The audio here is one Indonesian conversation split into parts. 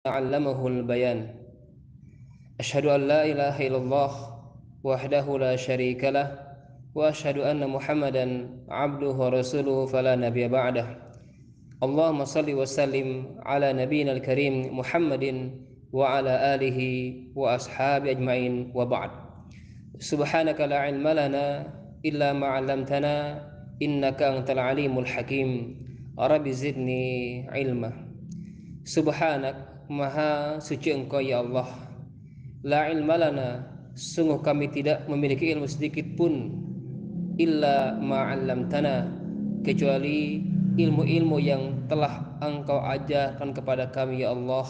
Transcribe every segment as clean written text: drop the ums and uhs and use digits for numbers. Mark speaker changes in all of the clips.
Speaker 1: علمه البيان أشهد أن لا إله إلا الله وحده لا شريك له وأشهد أن محمدا عبده ورسوله فلا نبي بعده اللهم صل وسلم على نبينا الكريم محمد وعلى آله وأصحابه أجمعين وبعد سبحانك لا علم لنا إلا ما علمتنا إنك أنت العليم الحكيم رب زدني علما. Subhanak, maha suci Engkau ya Allah. La ilma lana, sungguh kami tidak memiliki ilmu sedikit pun illa ma'allamtana, kecuali ilmu-ilmu yang telah Engkau ajarkan kepada kami ya Allah.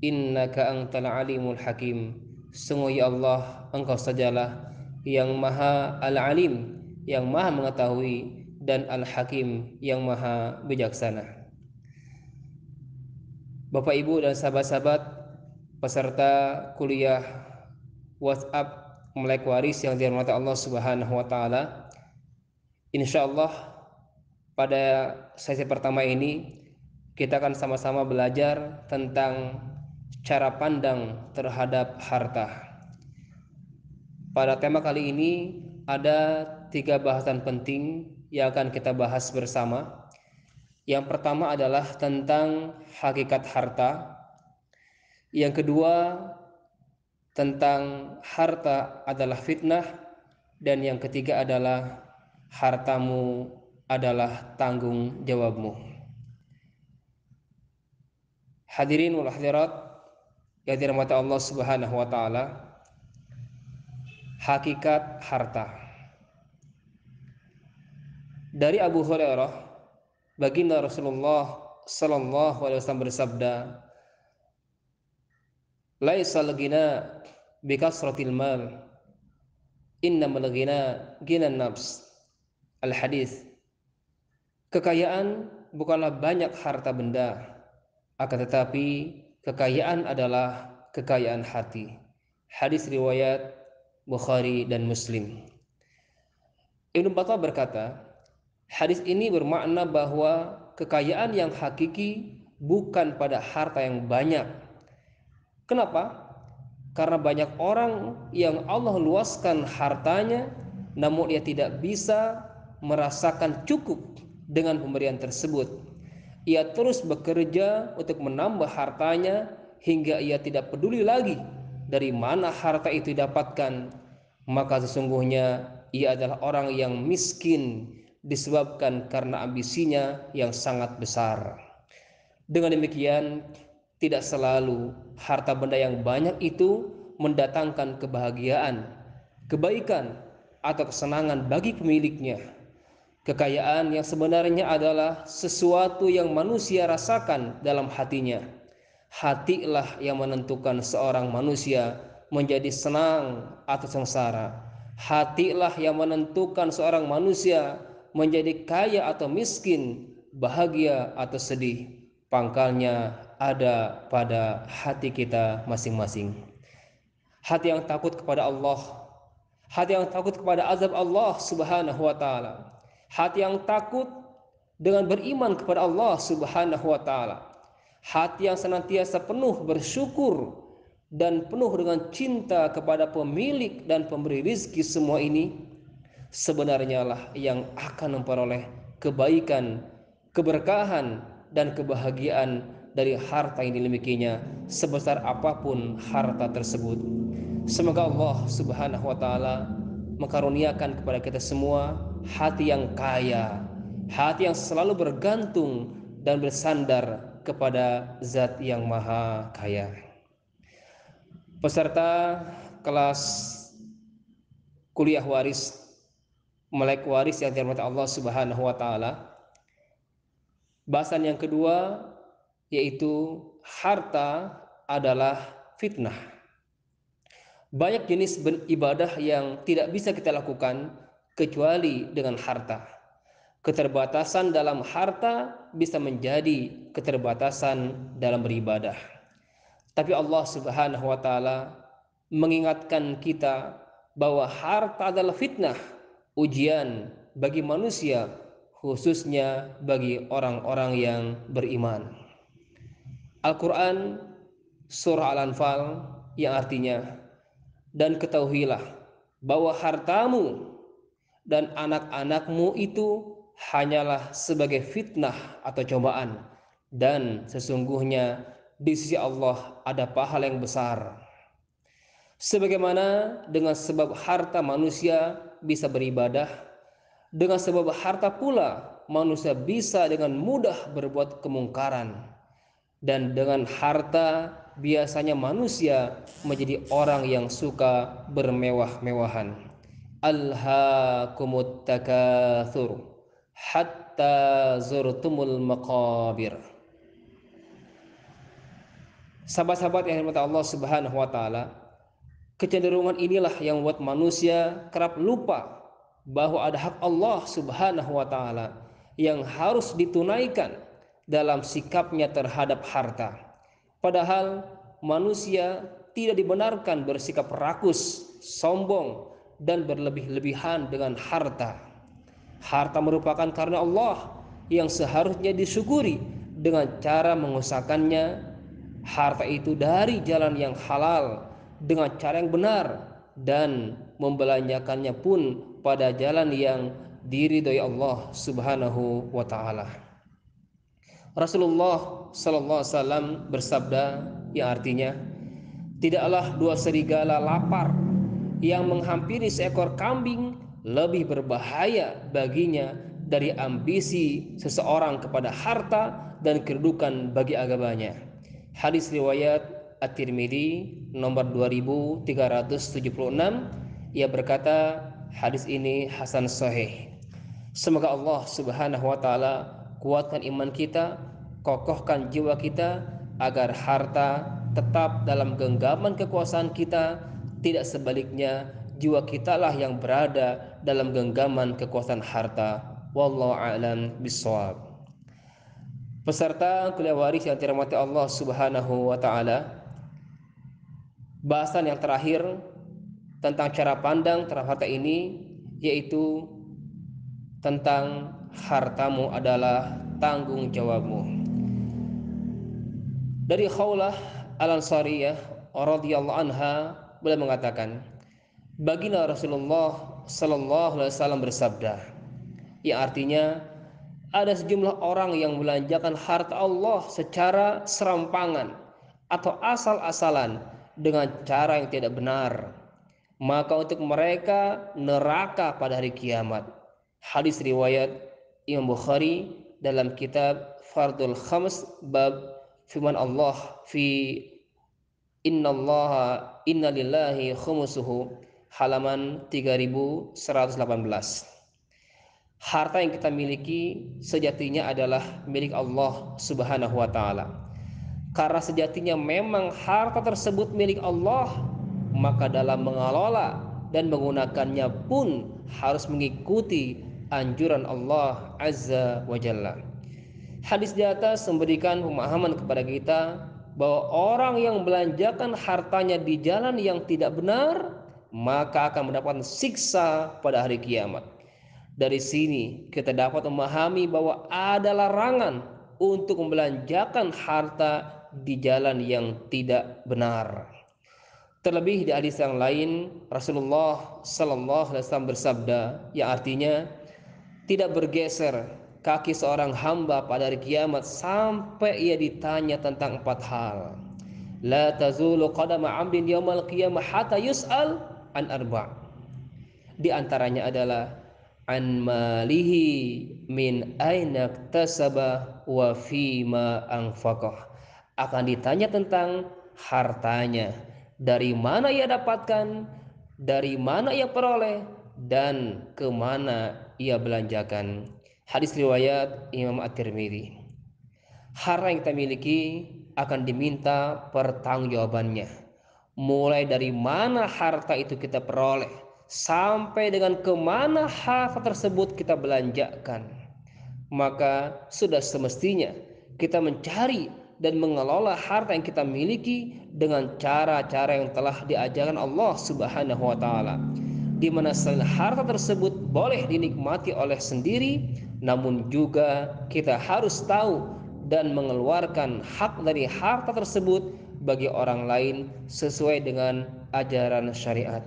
Speaker 1: Innaka antal alimul hakim. Sungguh ya Allah, Engkau sajalah yang maha al-alim, yang maha mengetahui, dan al-hakim, yang maha bijaksana. Bapak Ibu dan sahabat-sahabat peserta kuliah WhatsApp Melek Waris yang dirahmati Allah Subhanahu wa taala. Insyaallah pada sesi pertama ini kita akan sama-sama belajar tentang cara pandang terhadap harta. Pada tema kali ini ada 3 bahasan penting yang akan kita bahas bersama. Yang pertama adalah tentang hakikat harta. Yang kedua tentang harta adalah fitnah. Dan yang ketiga adalah hartamu adalah tanggung jawabmu. Hadirin wal hadirat yang dirahmati Allah Subhanahu wa taala, hakikat harta. Dari Abu Hurairah, baginda Rasulullah sallallahu alaihi wasallam bersabda, "Laisal ghina bikasratil mal, innamal ghina ghinan nafs." Al-hadis. Kekayaan bukanlah banyak harta benda, akan tetapi kekayaan adalah kekayaan hati. Hadis riwayat Bukhari dan Muslim. Ibnu Battah berkata, hadis ini bermakna bahwa kekayaan yang hakiki bukan pada harta yang banyak. Kenapa? Karena banyak orang yang Allah luaskan hartanya, namun ia tidak bisa merasakan cukup dengan pemberian tersebut. Ia terus bekerja untuk menambah hartanya hingga ia tidak peduli lagi dari mana harta itu didapatkan. Maka sesungguhnya ia adalah orang yang miskin disebabkan karena ambisinya yang sangat besar. Dengan demikian, tidak selalu harta benda yang banyak itu mendatangkan kebahagiaan, kebaikan, atau kesenangan bagi pemiliknya. Kekayaan yang sebenarnya adalah sesuatu yang manusia rasakan dalam hatinya. Hatilah yang menentukan seorang manusia menjadi senang atau sengsara. Hatilah yang menentukan seorang manusia menjadi kaya atau miskin, bahagia atau sedih. Pangkalnya ada pada hati kita masing-masing. Hati yang takut kepada Allah, hati yang takut kepada azab Allah Subhanahu wa taala, hati yang takut dengan beriman kepada Allah Subhanahu wa taala, hati yang senantiasa penuh bersyukur dan penuh dengan cinta kepada pemilik dan pemberi rizki semua ini, sebenarnya lah yang akan memperoleh kebaikan, keberkahan, dan kebahagiaan dari harta yang dimilikinya, sebesar apapun harta tersebut. Semoga Allah Subhanahu wa taala mengaruniakan kepada kita semua hati yang kaya, hati yang selalu bergantung dan bersandar kepada Zat yang Maha Kaya. Peserta kelas kuliah waris Melek Waris yang dirahmati Allah Subhanahu wa taala, bahasan yang kedua yaitu harta adalah fitnah. Banyak jenis ibadah yang tidak bisa kita lakukan kecuali dengan harta. Keterbatasan dalam harta bisa menjadi keterbatasan dalam beribadah. Tapi Allah Subhanahu wa taala mengingatkan kita bahwa harta adalah fitnah, ujian bagi manusia, khususnya bagi orang-orang yang beriman. Al-Quran Surah Al-Anfal yang artinya, dan ketahuilah bahwa hartamu dan anak-anakmu itu hanyalah sebagai fitnah atau cobaan, dan sesungguhnya di sisi Allah ada pahala yang besar. Sebagaimana dengan sebab harta manusia bisa beribadah, dengan sebab harta pula manusia bisa dengan mudah berbuat kemungkaran. Dan dengan harta biasanya manusia menjadi orang yang suka bermewah-mewahan. Alhaakumut takatsur hatta zurtumul maqabir. Sahabat-sahabat yang dirahmati Allah Subhanahu wa taala, kecenderungan inilah yang membuat manusia kerap lupa bahwa ada hak Allah Subhanahu wa taala yang harus ditunaikan dalam sikapnya terhadap harta. Padahal manusia tidak dibenarkan bersikap rakus, sombong, dan berlebih-lebihan dengan harta. Harta merupakan karunia Allah yang seharusnya disyukuri dengan cara mengusahakannya harta itu dari jalan yang halal dengan cara yang benar, dan membelanjakannya pun pada jalan yang diridhoi Allah Subhanahu wa taala. Rasulullah sallallahu alaihi wasallam bersabda yang artinya, tidaklah dua serigala lapar yang menghampiri seekor kambing lebih berbahaya baginya dari ambisi seseorang kepada harta dan kedudukan bagi agamanya. Hadis riwayat At-Tirmidzi nomor 2376. Ia berkata, hadis ini hasan sahih. Semoga Allah Subhanahu wa taala kuatkan iman kita, kokohkan jiwa kita agar harta tetap dalam genggaman kekuasaan kita, tidak sebaliknya jiwa kitalah yang berada dalam genggaman kekuasaan harta. Wallahu a'lam bishawab. Peserta kuliah waris yang dirahmati Allah Subhanahu wa taala, bahasan yang terakhir tentang cara pandang terhadap harta ini yaitu tentang hartamu adalah tanggung jawabmu. Dari Khawlah Al-Ansariyah radhiyallahu anha, beliau mengatakan, baginda Rasulullah sallallahu alaihi wasallam bersabda, yang artinya ada sejumlah orang yang belanjakan harta Allah secara serampangan atau asal-asalan dengan cara yang tidak benar, maka untuk mereka neraka pada hari kiamat. Hadis riwayat Imam Bukhari dalam kitab Fardul Khams, bab firman Allah fi inna lillahi khumusuhu, halaman 3118. Harta yang kita miliki sejatinya adalah milik Allah Subhanahu wa taala. Karena sejatinya memang harta tersebut milik Allah, maka dalam mengelola dan menggunakannya pun harus mengikuti anjuran Allah Azza wa Jalla. Hadis di atas memberikan pemahaman kepada kita bahwa orang yang belanjakan hartanya di jalan yang tidak benar, maka akan mendapatkan siksa pada hari kiamat. Dari sini kita dapat memahami bahwa ada larangan untuk membelanjakan harta di jalan yang tidak benar. Terlebih di hadis yang lain, Rasulullah sallallahu alaihi wasallam bersabda yang artinya, tidak bergeser kaki seorang hamba pada hari kiamat sampai ia ditanya tentang 4 hal. La tazulu qadama 'abdin yaumal qiyamah hatta yus'al an arba'. Di antaranya adalah an malihi min aina iktasaba wa fima anfaqah. Akan ditanya tentang hartanya, dari mana ia dapatkan, dari mana ia peroleh, dan kemana ia belanjakan. Hadis riwayat Imam At-Tirmidzi. Harta yang kita miliki akan diminta pertanggungjawabannya, mulai dari mana harta itu kita peroleh sampai dengan kemana harta tersebut kita belanjakan. Maka sudah semestinya kita mencari dan mengelola harta yang kita miliki dengan cara-cara yang telah diajarkan Allah Subhanahu wa taala, di mana selain harta tersebut boleh dinikmati oleh sendiri, namun juga kita harus tahu dan mengeluarkan hak dari harta tersebut bagi orang lain sesuai dengan ajaran syariat.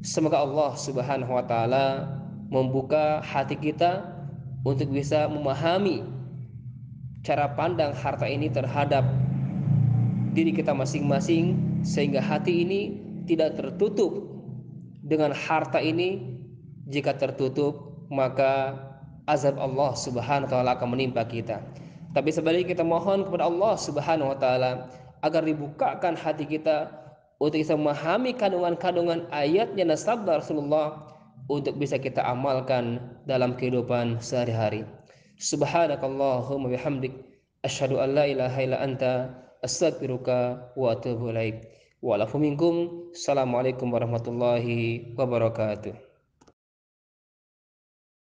Speaker 1: Semoga Allah Subhanahu wa taala membuka hati kita untuk bisa memahami cara pandang harta ini terhadap diri kita masing-masing, sehingga hati ini tidak tertutup dengan harta ini. Jika tertutup, maka azab Allah Subhanahu wa taala akan menimpa kita. Tapi sebaliknya kita mohon kepada Allah Subhanahu wa taala agar dibukakan hati kita untuk bisa memahami kandungan-kandungan ayatnya dan sabda Rasulullah untuk bisa kita amalkan dalam kehidupan sehari-hari. Subhanakallahumma bihamdik asyhadu an la ilaha illa anta astaghfiruka wa atubu ilaik. Wa lakum minkum. Assalamualaikum warahmatullahi wabarakatuh.